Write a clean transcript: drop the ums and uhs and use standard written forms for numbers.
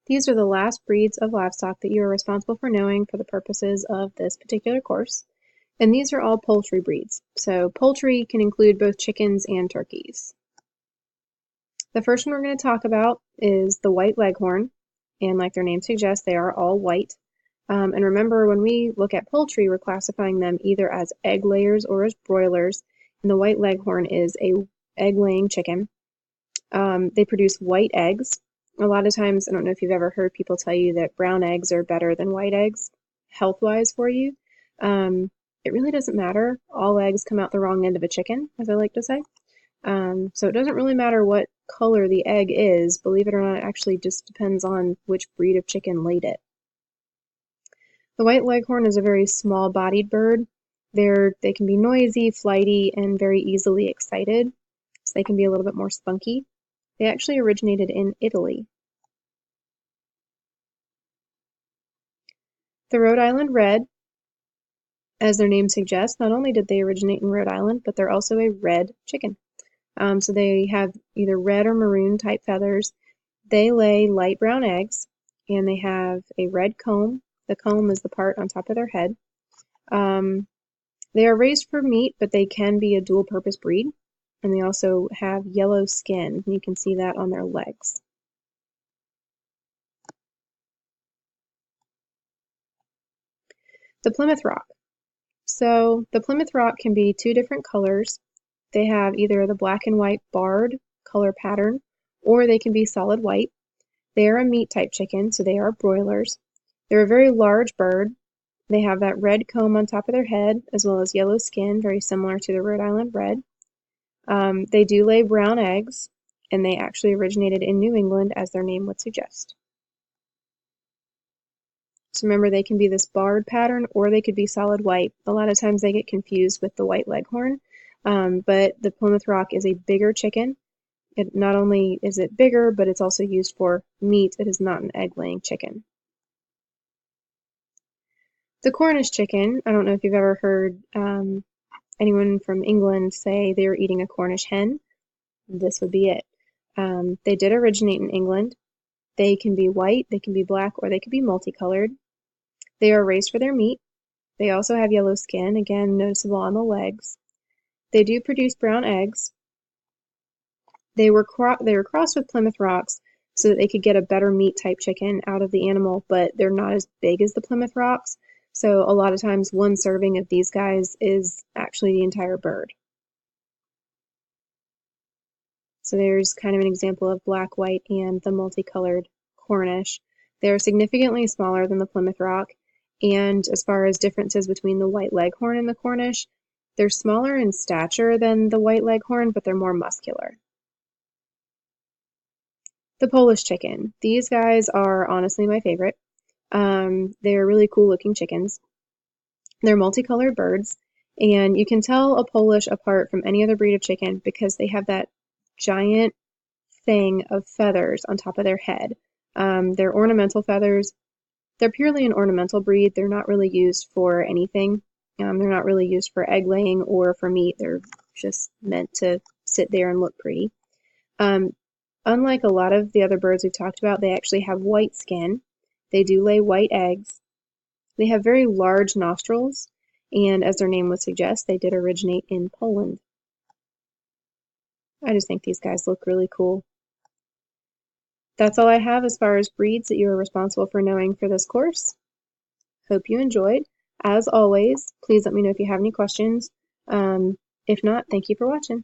These are the last breeds of livestock that you are responsible for knowing for the purposes of this particular course. And these are all poultry breeds. So poultry can include both chickens and turkeys. The first one we're going to talk about is the white leghorn. And like their name suggests, they are all white. And remember, when we look at poultry, we're classifying them either as egg layers or as broilers. And the white leghorn is a egg-laying chicken. They produce white eggs. A lot of times, I don't know if you've ever heard people tell you that brown eggs are better than white eggs, health-wise for you. It really doesn't matter. All eggs come out the wrong end of a chicken, as I like to say. So it doesn't really matter what color the egg is. Believe it or not, it actually just depends on which breed of chicken laid it. The white leghorn is a very small-bodied bird. They can be noisy, flighty, and very easily excited. So they can be a little bit more spunky. They actually originated in Italy. The Rhode Island Red, as their name suggests, not only did they originate in Rhode Island, but they're also a red chicken. So they have either red or maroon type feathers. They lay light brown eggs, and they have a red comb. The comb is the part on top of their head. They are raised for meat, but they can be a dual-purpose breed. And they also have yellow skin. You can see that on their legs. The Plymouth Rock. So the Plymouth Rock can be two different colors. They have either the black and white barred color pattern, or they can be solid white. They are a meat type chicken, so they are broilers. They're a very large bird. They have that red comb on top of their head, as well as yellow skin, very similar to the Rhode Island Red. They do lay brown eggs, and they actually originated in New England, as their name would suggest. So remember, they can be this barred pattern, or they could be solid white. A lot of times they get confused with the white leghorn, but the Plymouth Rock is a bigger chicken. It not only is it bigger, but it's also used for meat. It is not an egg-laying chicken. The Cornish chicken, I don't know if you've ever heard anyone from England say they were eating a Cornish hen. This would be it. They did originate in England. They can be white, they can be black, or they could be multicolored. They are raised for their meat. They also have yellow skin, again noticeable on the legs. They do produce brown eggs. They were crossed with Plymouth Rocks so that they could get a better meat type chicken out of the animal, but they're not as big as the Plymouth Rocks. So a lot of times one serving of these guys is actually the entire bird. So there's kind of an example of black, white, and the multicolored Cornish. They're significantly smaller than the Plymouth Rock, and as far as differences between the white leghorn and the Cornish, they're smaller in stature than the white leghorn, but they're more muscular. The Polish chicken. These guys are honestly my favorite. They're really cool looking chickens. They're multicolored birds, and you can tell a Polish apart from any other breed of chicken because they have that giant thing of feathers on top of their head. They're ornamental feathers. They're purely an ornamental breed. They're not really used for anything. They're not really used for egg laying or for meat. They're just meant to sit there and look pretty. Unlike a lot of the other birds we've talked about, they actually have white skin. They do lay white eggs. They have very large nostrils, and as their name would suggest, they did originate in Poland. I just think these guys look really cool. That's all I have as far as breeds that you are responsible for knowing for this course. Hope you enjoyed. As always, please let me know if you have any questions. If not, thank you for watching.